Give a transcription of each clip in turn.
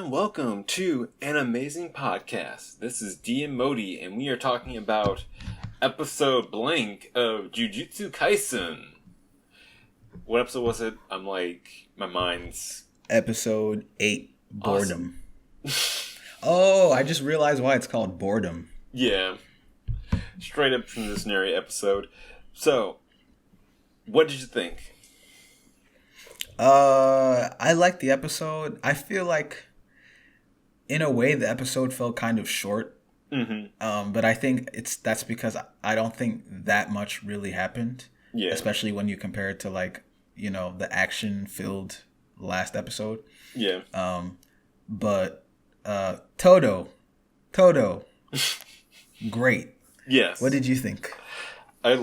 and welcome to an amazing podcast. This is D and Modi, and we are talking about episode blank of Jujutsu Kaisen. What episode was it? I'm like, my mind's... Episode 8, Boredom. Awesome. Oh, I just realized why it's called Boredom. Yeah. Straight up from the scenario episode. So, what did you think? I liked the episode. I feel like, in a way, the episode felt kind of short. Mm-hmm. But I think that's because I don't think that much really happened. Yeah. Especially when you compare it to, like, you know, the action-filled last episode. Yeah. But Toto, great. Yes. What did you think? I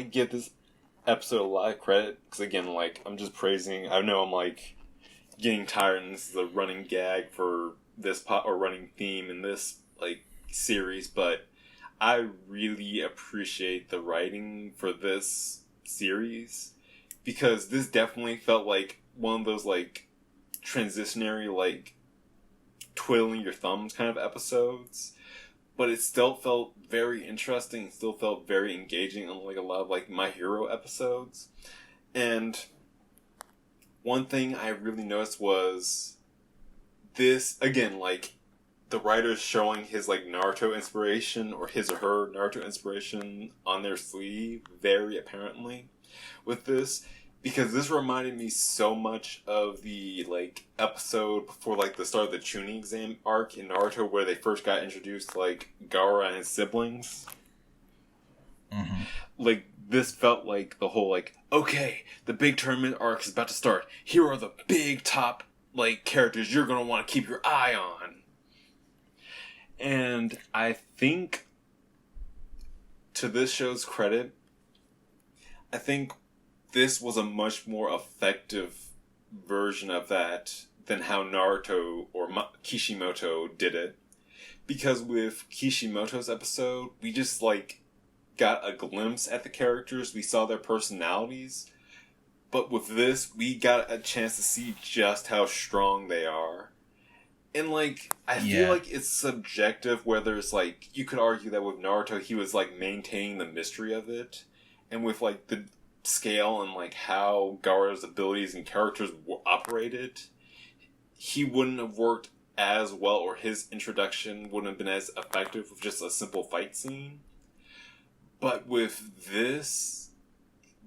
give this episode a lot of credit because, again, like, I'm just praising. I know I'm like getting tired, and this is a running gag for this or running theme in this like series, but I really appreciate the writing for this series because this definitely felt like one of those like transitionary, like twiddling your thumbs kind of episodes. But it still felt very interesting. It still felt very engaging, unlike a lot of like My Hero episodes. And one thing I really noticed was this, again, like the writer's showing his like Naruto inspiration or his or her Naruto inspiration on their sleeve very apparently with this. Because this reminded me so much of the, like, episode before, like, the start of the Chunin exam arc in Naruto where they first got introduced, like, Gaara and his siblings. Mm-hmm. Like, this felt like the whole, like, okay, the big tournament arc is about to start. Here are the big top, like, characters you're going to want to keep your eye on. And I think, to this show's credit, I think this was a much more effective version of that than how Naruto or Kishimoto did it. Because with Kishimoto's episode, we just, like, got a glimpse at the characters. We saw their personalities. But with this, we got a chance to see just how strong they are. And, like, I feel like it's subjective whether it's, like, you could argue that with Naruto, he was, like, maintaining the mystery of it. And with, like, the scale and like how Gaara's abilities and characters operated, he wouldn't have worked as well, or his introduction wouldn't have been as effective with just a simple fight scene. But with this,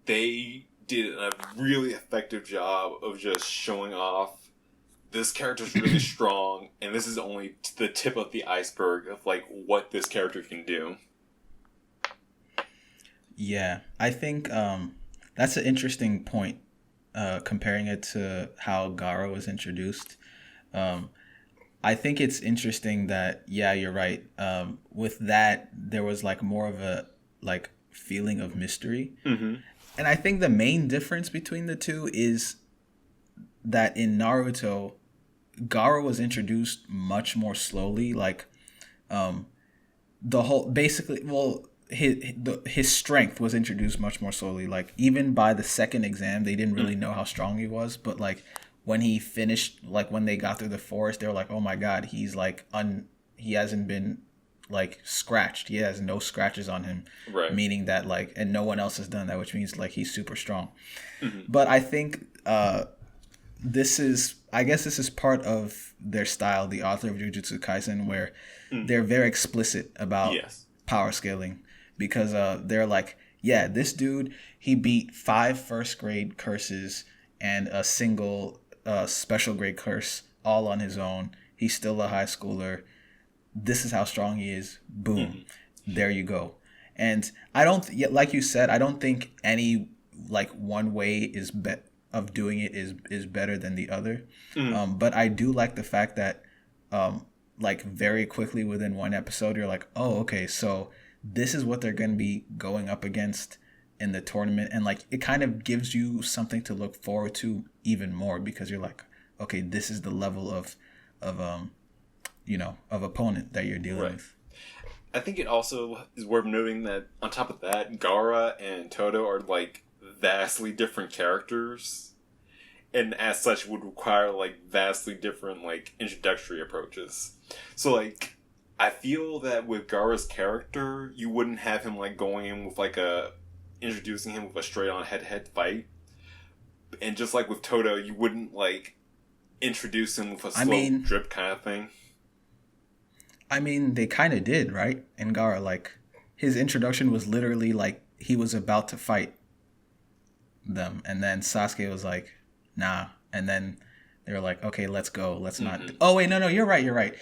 they did a really effective job of just showing off this character's really strong, and this is only the tip of the iceberg of like what this character can do. Yeah, I think that's an interesting point, comparing it to how Gaara was introduced. I think it's interesting that, yeah, you're right. With that, there was like more of a like feeling of mystery. Mm-hmm. And I think the main difference between the two is that in Naruto, Gaara was introduced much more slowly. Like, the whole, basically, well, his strength was introduced much more slowly. Like, even by the second exam, they didn't really know how strong he was. But like when he finished, like when they got through the forest, they were like, "Oh my God, he's like he hasn't been like scratched. He has no scratches on him." Right. Meaning that like, and no one else has done that, which means like he's super strong. Mm-hmm. But I think this is part of their style, the author of Jujutsu Kaisen, where they're very explicit about power scaling. Because they're like, yeah, this dude, he beat 5 first grade curses and a single special grade curse all on his own. He's still a high schooler. This is how strong he is. Boom. Mm-hmm. There you go. And I don't, like you said, I don't think any like one way of doing it is better than the other. Mm-hmm. But I do like the fact that like very quickly within one episode, you're like, oh, okay, so this is what they're going to be going up against in the tournament. And like, it kind of gives you something to look forward to even more, because you're like, okay, this is the level of opponent that you're dealing with. I think it also is worth noting that on top of that, Gaara and Toto are like vastly different characters. and as such would require like vastly different like introductory approaches. So like I feel that with Gaara's character, you wouldn't have him like going in with like introducing him with a straight on head-to-head fight. And just like with Toto, you wouldn't like introduce him with a slow drip kind of thing. I mean, they kind of did, right? In Gaara, like his introduction was literally like he was about to fight them, and then Sasuke was like, "Nah," and then they were like, "Okay, let's go. Let's not." Oh wait, no, you're right.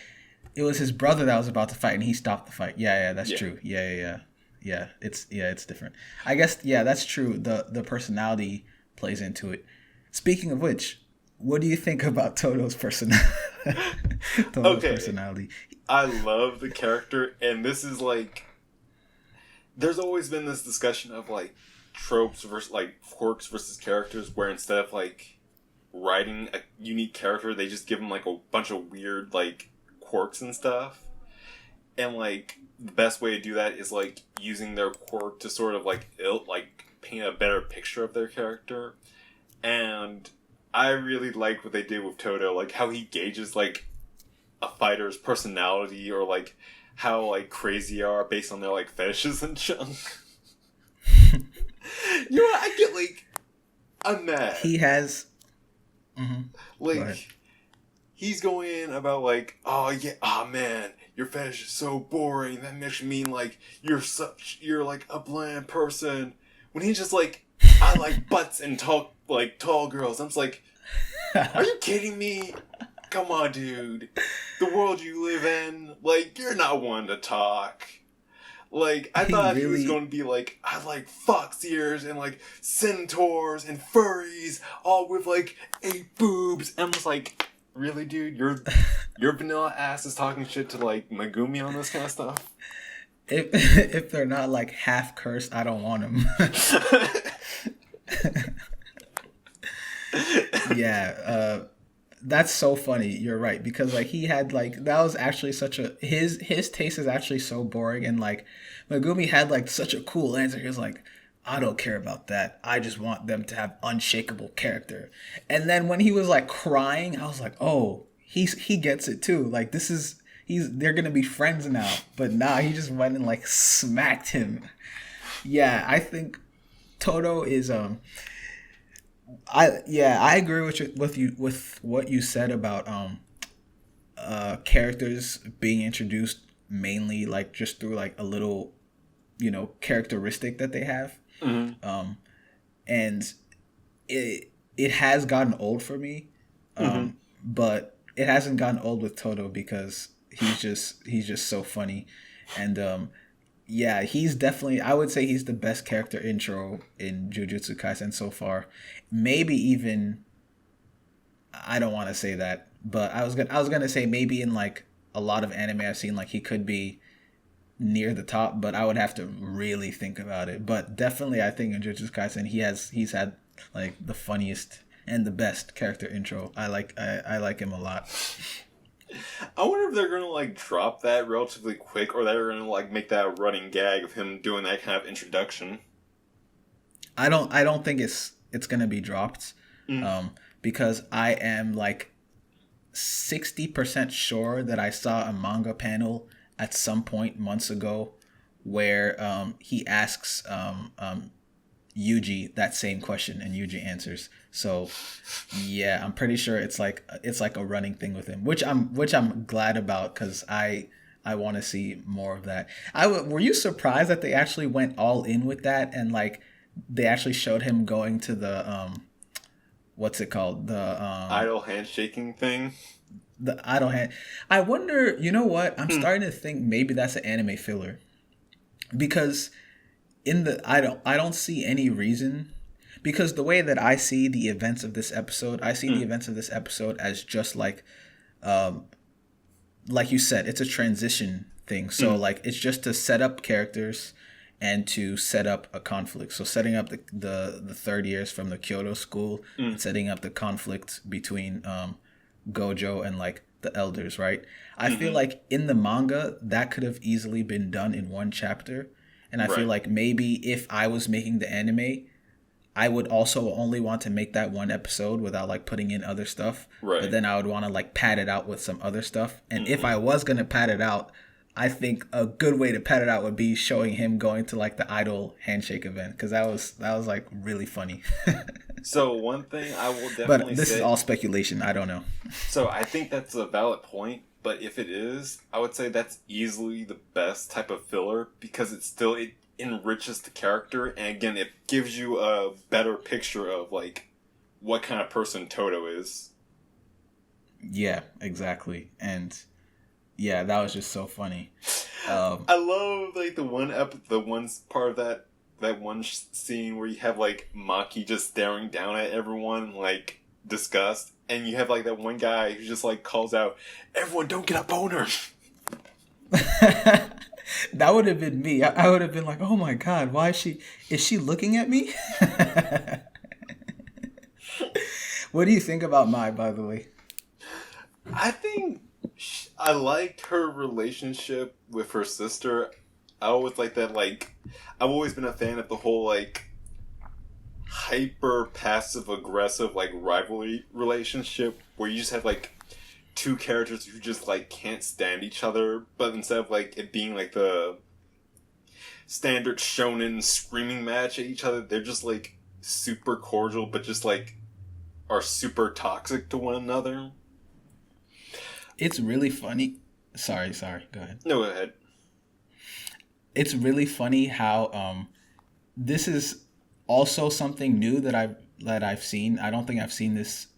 It was his brother that was about to fight, and he stopped the fight. Yeah, that's true. Yeah. It's different. I guess that's true. The personality plays into it. Speaking of which, what do you think about Toto's personality? Personality. I love the character, and this is like, there's always been this discussion of like tropes versus like quirks versus characters, where instead of like writing a unique character, they just give them like a bunch of weird like quirks and stuff. And like the best way to do that is like using their quirk to sort of like paint a better picture of their character. And I really like what they did with Toto, like how he gauges like a fighter's personality, or like how like crazy they are based on their like fetishes and junk. You know what? I get like, I'm mad. He has like he's going in about like, oh man, your fetish is so boring. That makes you mean like you're like a bland person. When he's just like, I like butts and tall girls. I'm just like, are you kidding me? Come on, dude. The world you live in, like, you're not one to talk. Like, I thought he was going to be like, I like fox ears and like centaurs and furries, all with like 8 boobs. And I'm just like, really, dude? Your vanilla ass is talking shit to like Megumi on this kind of stuff? If they're not like half cursed, I don't want them. That's so funny. You're right, because like he had like, that was actually such a his taste is actually so boring, and like Megumi had like such a cool answer. He was like, I don't care about that. I just want them to have unshakable character. And then when he was like crying, I was like, oh, he gets it too. Like they're gonna be friends now. But nah, he just went and like smacked him. Yeah, I think Toto is I agree with what you said about characters being introduced mainly like just through like a little, characteristic that they have. Mm-hmm. And it has gotten old for me. But it hasn't gotten old with Toto because he's just so funny. And he's definitely, I would say he's the best character intro in Jujutsu Kaisen so far. Maybe even, I don't want to say that, but I was gonna say maybe in like a lot of anime I've seen, like he could be near the top, but I would have to really think about it. But definitely, I think in Jujutsu Kaisen he's had like the funniest and the best character intro. I like him a lot. I wonder if they're gonna like drop that relatively quick, or they're gonna like make that a running gag of him doing that kind of introduction. I don't think it's gonna be dropped, because I am like 60% sure that I saw a manga panel at some point months ago where he asks Yuji that same question, and Yuji answers. So yeah, I'm pretty sure it's like a running thing with him, which I'm glad about, because I want to see more of that. Were you surprised that they actually went all in with that, and like they actually showed him going to the what's it called, the idle handshaking thing? The idle hand. I wonder, you know what? I'm starting to think maybe that's an anime filler, because I don't see any reason, because the way that I see the events of this episode, I see the events of this episode as just like you said, it's a transition thing. So like it's just to set up characters and to set up a conflict. So setting up the third years from the Kyoto school, and setting up the conflict between Gojo and like the elders, right? I feel like in the manga that could have easily been done in one chapter. And I feel like maybe if I was making the anime, I would also only want to make that one episode without like putting in other stuff. Right. But then I would want to like pad it out with some other stuff. And if I was gonna pad it out, I think a good way to pad it out would be showing him going to like the idol handshake event, because that was like really funny. So one thing I will definitely but this say, is all speculation. I don't know. So I think that's a valid point. But if it is, I would say that's easily the best type of filler, because it enriches the character, and again, it gives you a better picture of like what kind of person Toto is. Yeah, exactly. And yeah, that was just so funny. I love like the one part of that one scene where you have like Maki just staring down at everyone like disgust, and you have like that one guy who just like calls out, "Everyone, don't get a boner." That would have been me. I would have been like, "Oh my god, why is she looking at me?" What do you think about Mai, by the way? I think I liked her relationship with her sister. I always like that. Like, I've always been a fan of the whole like hyper passive aggressive like rivalry relationship where you just have like two characters who just like can't stand each other, but instead of like it being like the standard shonen screaming match at each other, they're just like super cordial, but just like are super toxic to one another. It's really funny. Sorry. Go ahead. No, go ahead. It's really funny how this is also something new that I've seen. I don't think I've seen this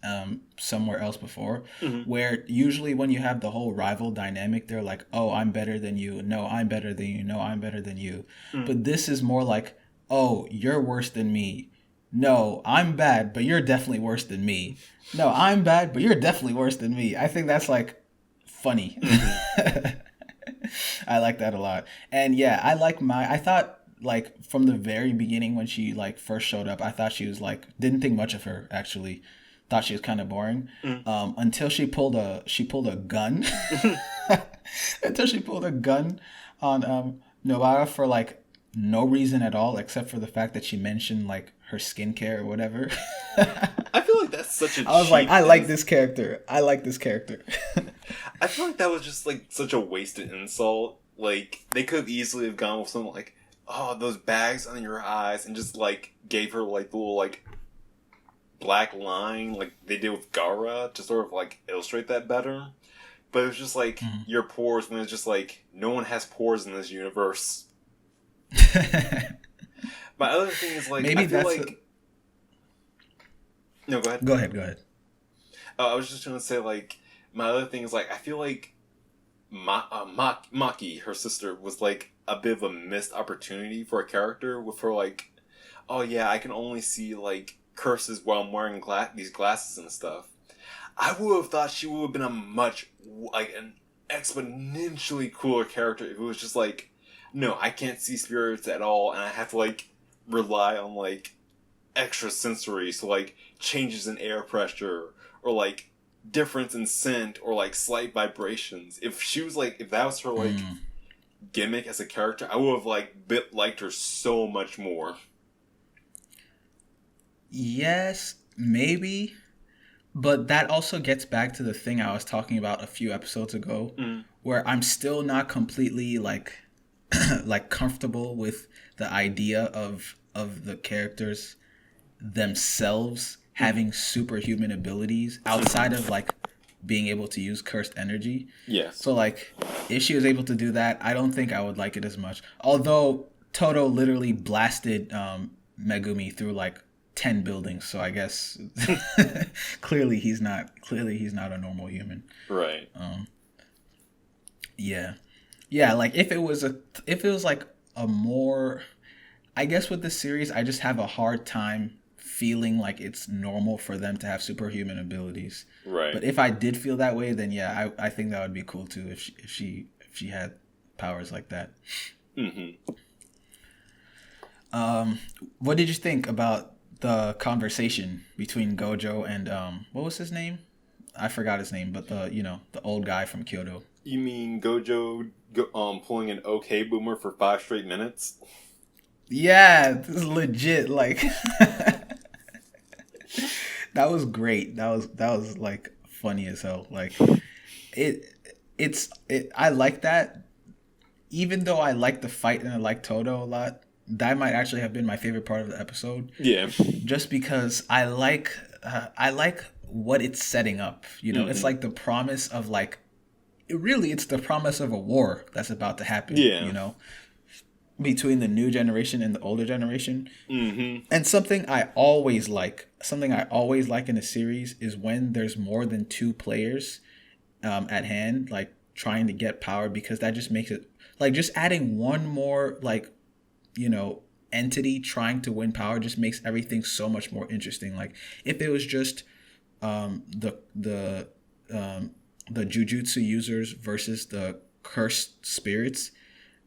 somewhere else before. Mm-hmm. Where usually when you have the whole rival dynamic, they're like, "Oh, I'm better than you. No, I'm better than you. No, I'm better than you." Mm-hmm. But this is more like, "Oh, you're worse than me. No, I'm bad, but you're definitely worse than me. No, I'm bad, but you're definitely worse than me." I think that's like funny. Mm-hmm. I like that a lot. And yeah, I thought like from the very beginning when she like first showed up, I thought she was like, didn't think much of her actually. Thought she was kind of boring. Until she pulled a gun. Until she pulled a gun on Nobara for like no reason at all, except for the fact that she mentioned like her skincare or whatever. I feel like that's such a I was like, I like this character. I feel like that was just like such a wasted insult. Like they could have easily have gone with something like, "Oh, those bags under your eyes," and just like gave her like the little like black line like they did with Gaara to sort of like illustrate that better. But it was just like your pores, when it's just like no one has pores in this universe. My other thing is like, maybe I feel like no, go ahead. Go ahead. I was just gonna say like, my other thing is like, I feel like Maki, her sister, was like a bit of a missed opportunity for a character with her like, "Oh yeah, I can only see like curses while I'm wearing these glasses and stuff." I would have thought she would have been a much like an exponentially cooler character if it was just like, "No, I can't see spirits at all, and I have to like rely on like extra sensory, so like changes in air pressure or like difference in scent or like slight vibrations." If she was like, if that was her like gimmick as a character, I would have like liked her so much more. Yes, maybe, but that also gets back to the thing I was talking about a few episodes ago, where I'm still not completely like like comfortable with the idea of the characters themselves having superhuman abilities outside of like being able to use cursed energy. Yes. So like if she was able to do that, I don't think I would like it as much. Although Toto literally blasted Megumi through like 10 buildings, so I guess clearly he's not a normal human. Right. Yeah, like if it was like a more, I guess with this series I just have a hard time feeling like it's normal for them to have superhuman abilities. Right. But if I did feel that way, then yeah, I think that would be cool too if she had powers like that. Mm-hmm. What did you think about the conversation between Gojo and what was his name? I forgot his name, but the old guy from Kyoto. You mean Gojo pulling an OK boomer for 5 straight minutes? Yeah, this is legit. Like, That was great. That was like funny as hell. Like I like that. Even though I like the fight and I like Todo a lot, that might actually have been my favorite part of the episode. Yeah. Just because I like what it's setting up. You know, it's like the promise of like it's the promise of a war that's about to happen. Yeah. You know, between the new generation and the older generation. And something I always like in a series is when there's more than two players at hand, like trying to get power, because that just makes it like just adding one more like, you know, entity trying to win power just makes everything so much more interesting. Like if it was just the Jujutsu users versus the cursed spirits,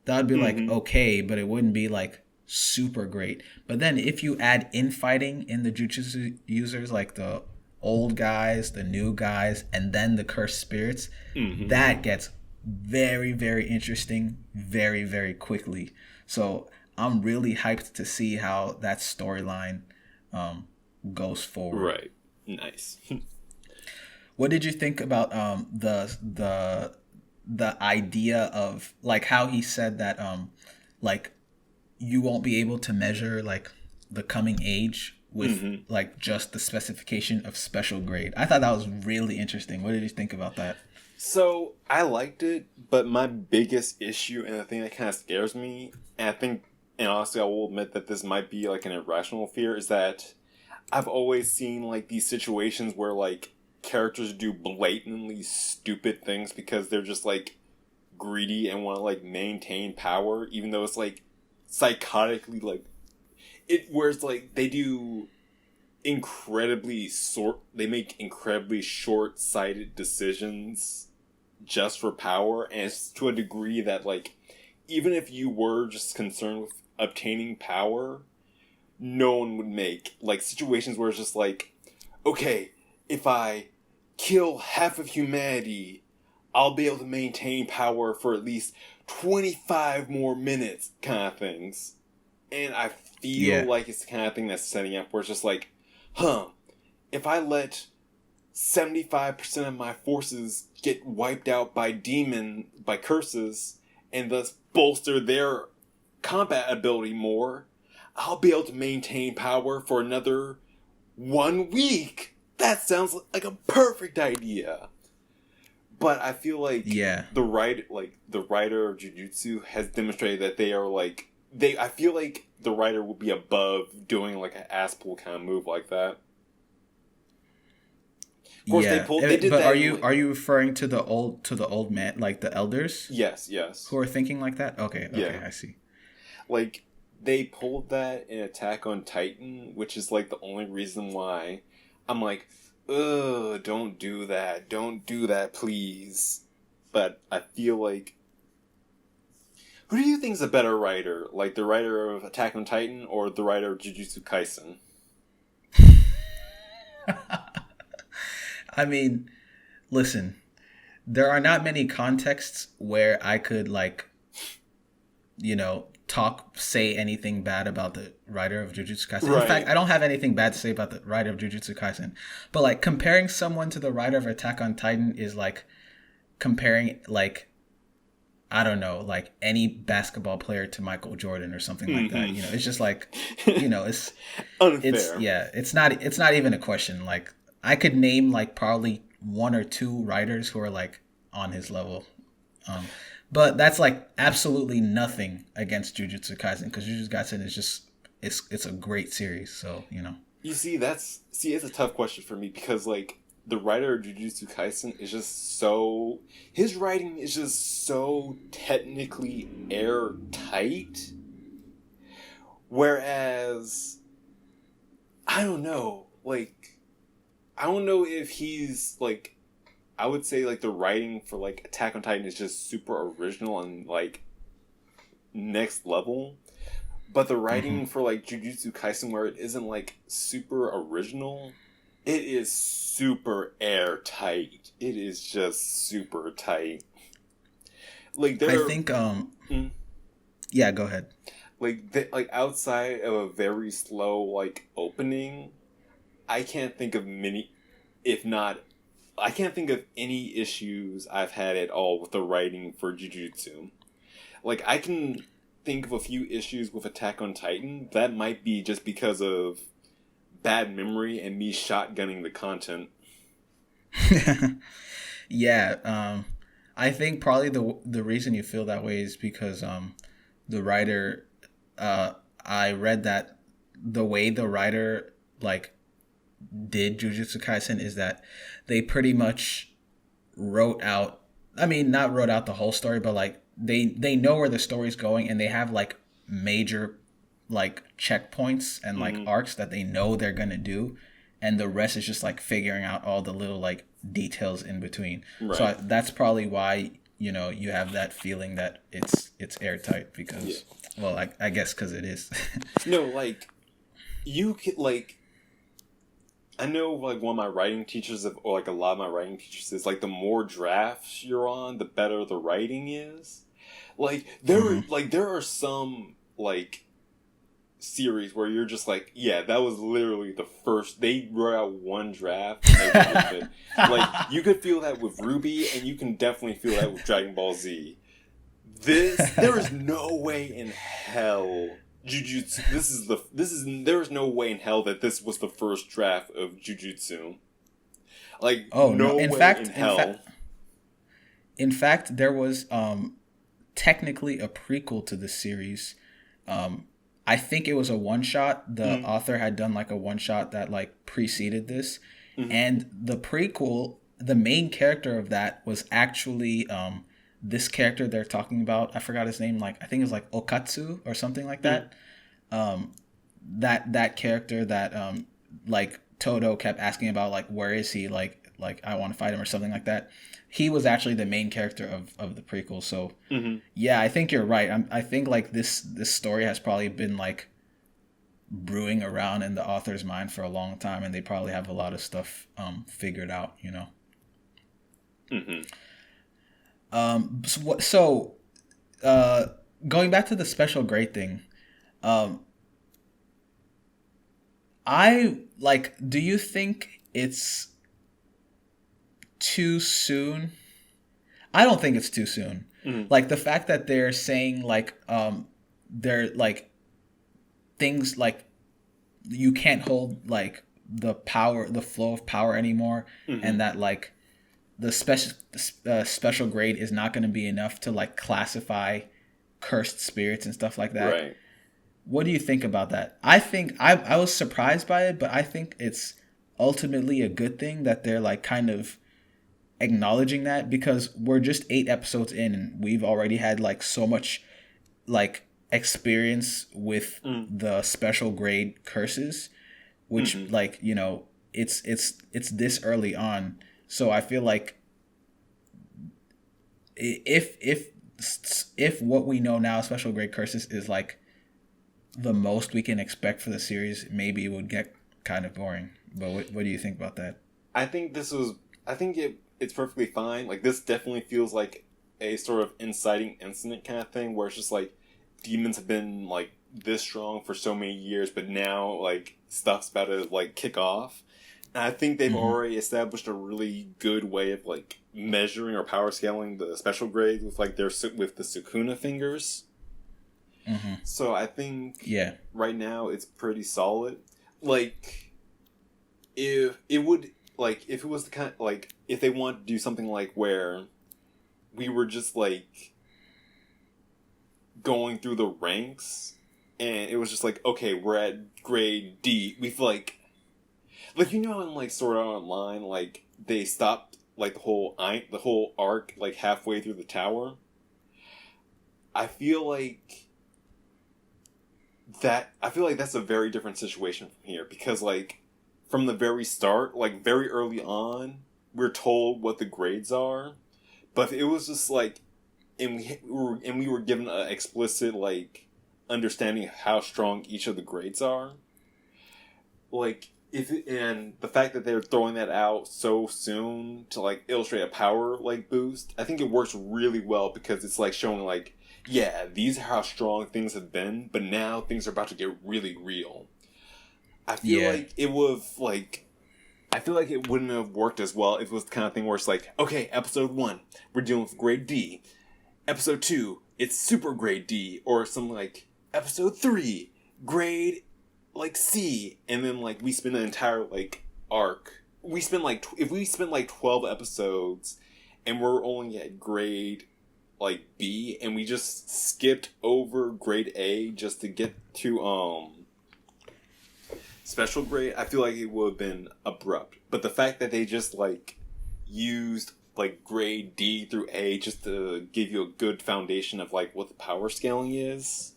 that would be like okay, but it wouldn't be like super great. But then if you add infighting in the Jujutsu users, like the old guys, the new guys, and then the cursed spirits, that gets very, very interesting very, very quickly. So I'm really hyped to see how that storyline goes forward. Right. Nice. What did you think about the idea of like how he said that like you won't be able to measure like the coming age with like just the specification of special grade? I thought that was really interesting. What did you think about that? So I liked it, but my biggest issue and the thing that kind of scares me, and I think, and honestly I will admit that this might be like an irrational fear, is that I've always seen like these situations where like characters do blatantly stupid things because they're just like greedy and want to like maintain power, even though it's like psychotically like where it's like they do they make incredibly short-sighted decisions just for power, and it's to a degree that like even if you were just concerned with obtaining power, no one would make like situations where it's just like, okay, if I kill half of humanity, I'll be able to maintain power for at least 25 more minutes kind of things. And I feel like it's the kind of thing that's setting up where it's just like, if I let 75% of my forces get wiped out by curses and thus bolster their combat ability more, I'll be able to maintain power for another 1 week. That sounds like a perfect idea. But I feel like the writer of Jujutsu has demonstrated that they are like I feel like the writer would be above doing like an ass pull kind of move like that. Of course, they did but that. Are you referring to the old man, like the elders? Yes. Who are thinking like that? Okay, yeah. I see. Like they pulled that in Attack on Titan, which is like the only reason why I'm like, ugh, don't do that, please. But I feel like, who do you think is a better writer? Like the writer of Attack on Titan or the writer of Jujutsu Kaisen? I mean, listen, there are not many contexts where I could like, you know, say anything bad about the writer of Jujutsu Kaisen. Right. In fact, I don't have anything bad to say about the writer of Jujutsu Kaisen. But like comparing someone to the writer of Attack on Titan is like comparing like, I don't know, like any basketball player to Michael Jordan or something like that. You know, it's just like, you know, it's unfair. It's not even a question. Like I could name like probably one or two writers who are like on his level. But that's like absolutely nothing against Jujutsu Kaisen, because Jujutsu Kaisen is just it's a great series. So, you know. You see, it's a tough question for me because like the writer of Jujutsu Kaisen is just his writing is just so technically airtight. Whereas I don't know if he's like, I would say like the writing for like Attack on Titan is just super original and like next level. But the writing for like Jujutsu Kaisen, where it isn't like super original, it is super airtight. It is just super tight. Like I think yeah, go ahead. Like outside of a very slow like opening, I can't think of many, if not, I can't think of any issues I've had at all with the writing for Jujutsu. Like, I can think of a few issues with Attack on Titan. That might be just because of bad memory and me shotgunning the content. Yeah, I think probably the reason you feel that way is because the writer, I read that the way the writer like did Jujutsu Kaisen is that they pretty much wrote out, I mean, not wrote out the whole story, but like they know where the story's going, and they have like major like checkpoints and like arcs that they know they're gonna do, and the rest is just like figuring out all the little like details in between. Right. So that's probably why, you know, you have that feeling that it's airtight because, well, I guess because it is. No, like you could like. I know, like, one of my writing teachers, or like a lot of my writing teachers, is like the more drafts you're on, the better the writing is. Like there are some like series where you're just like, yeah, that was literally the first. They wrote out one draft and they went with it. Like, you could feel that with Ruby, and you can definitely feel that with Dragon Ball Z. There is no way in hell. Jujutsu. There is no way in hell that this was the first draft of Jujutsu. Like, no way in hell. In fact, there was technically a prequel to this series. I think it was a one shot. The author had done like a one shot that like preceded this, and the prequel, the main character of that was actually this character they're talking about. I forgot his name. Like, I think it was like Okatsu or something like that. That character that like Toto kept asking about, like, where is he? Like I want to fight him or something like that. He was actually the main character of the prequel. So yeah, I think you're right. I think like this story has probably been like brewing around in the author's mind for a long time, and they probably have a lot of stuff figured out, you know. So going back to the special grade thing, do you think it's too soon? I don't think it's too soon. Like, the fact that they're saying like they're like things like you can't hold like the flow of power anymore, and that like the special grade is not going to be enough to like classify cursed spirits and stuff like that. Right. What do you think about that? I think I was surprised by it, but I think it's ultimately a good thing that they're like kind of acknowledging that, because we're just 8 episodes in and we've already had like so much like experience with the special grade curses, which like, you know, it's this early on. So I feel like if what we know now, special grade curses, is like the most we can expect for the series, maybe it would get kind of boring. But what do you think about that? I think it's perfectly fine. Like, this definitely feels like a sort of inciting incident kind of thing, where it's just like demons have been like this strong for so many years, but now like stuff's about to like kick off. And I think they've already established a really good way of like measuring or power scaling the special grades with like with the Sukuna fingers. So I think right now it's pretty solid. Like, if it was the kind, like, if they want to do something like where we were just like going through the ranks and it was just like, okay, we're at grade D. We've like, you know, in like Sword Art Online, like they stopped like the whole arc like halfway through the tower. I feel like that's a very different situation from here, because like from the very start, like very early on, we're told what the grades are, but it was just like, and we were given an explicit like understanding of how strong each of the grades are. Like, and the fact that they're throwing that out so soon to like illustrate a power like boost, I think it works really well, because it's like showing like, yeah, these are how strong things have been, but now things are about to get really real. I feel like it was like. I feel like it wouldn't have worked as well if it was the kind of thing where it's like, okay, episode 1, we're dealing with grade D. Episode 2, it's super grade D. Or something like, episode 3, grade, like, C. And then, like, we spend an entire, like, arc. We spend, like, if we spend, like, 12 episodes, and we're only at grade, like, B, and we just skipped over grade A just to get to, special grade, I feel like it would have been abrupt. But the fact that they just, like, used, like, grade D through A just to give you a good foundation of, like, what the power scaling is,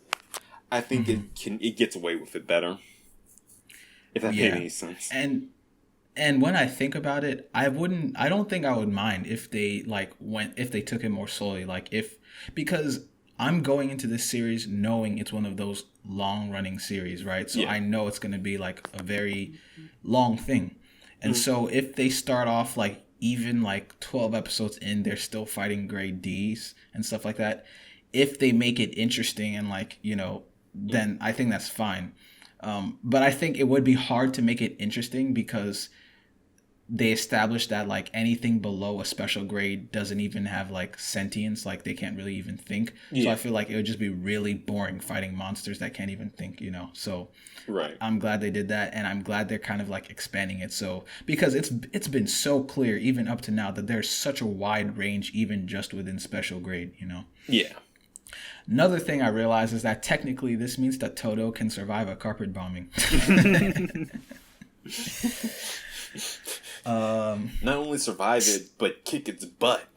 I think it gets away with it better. If that made any sense. And when I think about it, I don't think I would mind if they, like, if they took it more slowly. Like, because I'm going into this series knowing it's one of those long-running series, right? So I know it's going to be, like, a very long thing. And so if they start off, like, even, like, 12 episodes in, they're still fighting grade Ds and stuff like that. If they make it interesting and, like, you know, then I think that's fine. But I think it would be hard to make it interesting because they established that, like, anything below a special grade doesn't even have, like, sentience, like, they can't really even think. So I feel like it would just be really boring fighting monsters that can't even think, you know. So I'm glad they did that, and I'm glad they're kind of, like, expanding it. So because it's been so clear even up to now that there's such a wide range even just within special grade, you know. Another thing I realized is that technically this means that Toto can survive a carpet bombing. Not only survive it, but kick its butt.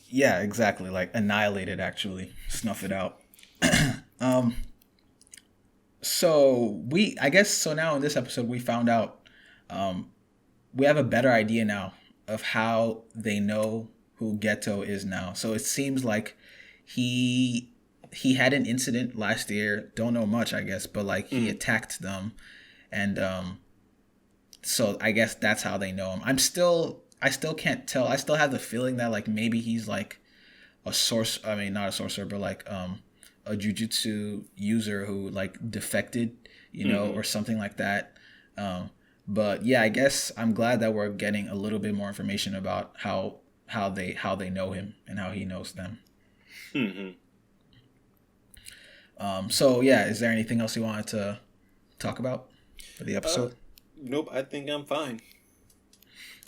Yeah, exactly. Like, annihilate it, actually. Snuff it out. So now in this episode we found out we have a better idea now of how they know who Geto is now. So it seems like he had an incident last year, don't know much, I guess, but, like, he attacked them, and so I guess that's how they know him. I still can't tell. I still have the feeling that, like, maybe he's, like, not a sorcerer, but, like, a Jujutsu user who, like, defected, you know, or something like that. But yeah, I guess I'm glad that we're getting a little bit more information about how they know him and how he knows them. So yeah, is there anything else you wanted to talk about for the episode? Nope, I think I'm fine.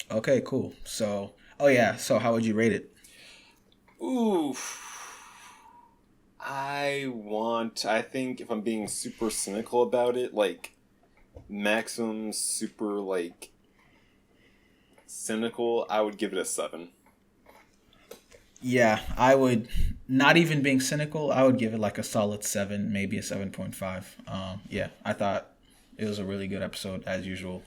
Okay, cool. So, so how would you rate it? Ooh. I think if I'm being super cynical about it, like, maximum super, like, cynical, I would give it a 7. Yeah, I would, not even being cynical, I would give it, like, a solid 7, maybe a 7.5. Yeah, I thought it was a really good episode, as usual.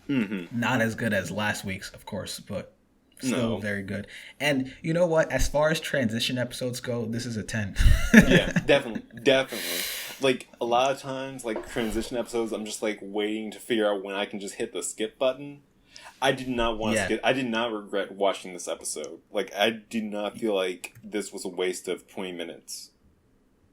Not as good as last week's, of course, but still very good. And you know what? As far as transition episodes go, this is a 10. Yeah, definitely. Like, a lot of times, like, transition episodes, I'm just, like, waiting to figure out when I can just hit the skip button. I did not want to skip. I did not regret watching this episode. Like, I did not feel like this was a waste of 20 minutes.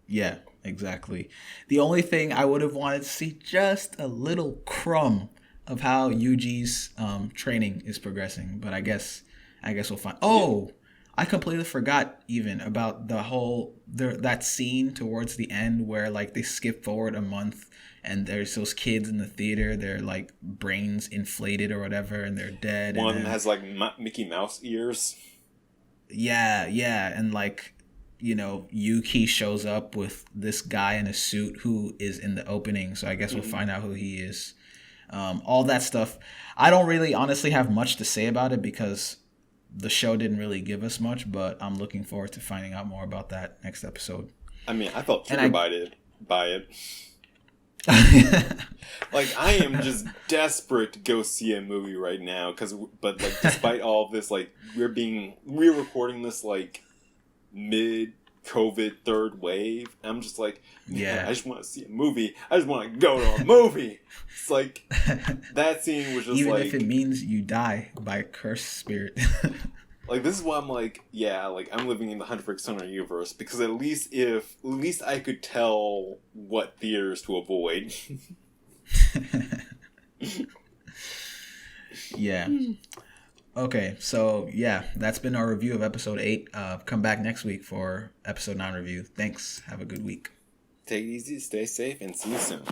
Yeah, exactly. The only thing I would have wanted to see just a little crumb of how Yuji's training is progressing, but I guess we'll find. Oh, I completely forgot even about that scene towards the end where, like, they skip forward a month and there's those kids in the theater. Their, like, brains inflated or whatever, and they're dead. One of them has, like, Mickey Mouse ears. Yeah, and, like, you know, Yuki shows up with this guy in a suit who is in the opening, so I guess we'll find out who he is. All that stuff. I don't really honestly have much to say about it because the show didn't really give us much, but I'm looking forward to finding out more about that next episode. I mean, I felt triggered by it. Like, I am just desperate to go see a movie right now, but like, despite all of this, like, we're recording this, like, mid-COVID third wave. I'm just like, I just want to see a movie. I just want to go to a movie. It's like, that scene was just even like, if it means you die by a cursed spirit. Like, this is why I'm like, yeah, like, I'm living in the Hunter x Hunter universe, because at least I could tell what theaters to avoid. Yeah. Okay, so yeah, that's been our review of episode 8. Come back next week for episode 9 review. Thanks. Have a good week. Take it easy, stay safe, and see you soon.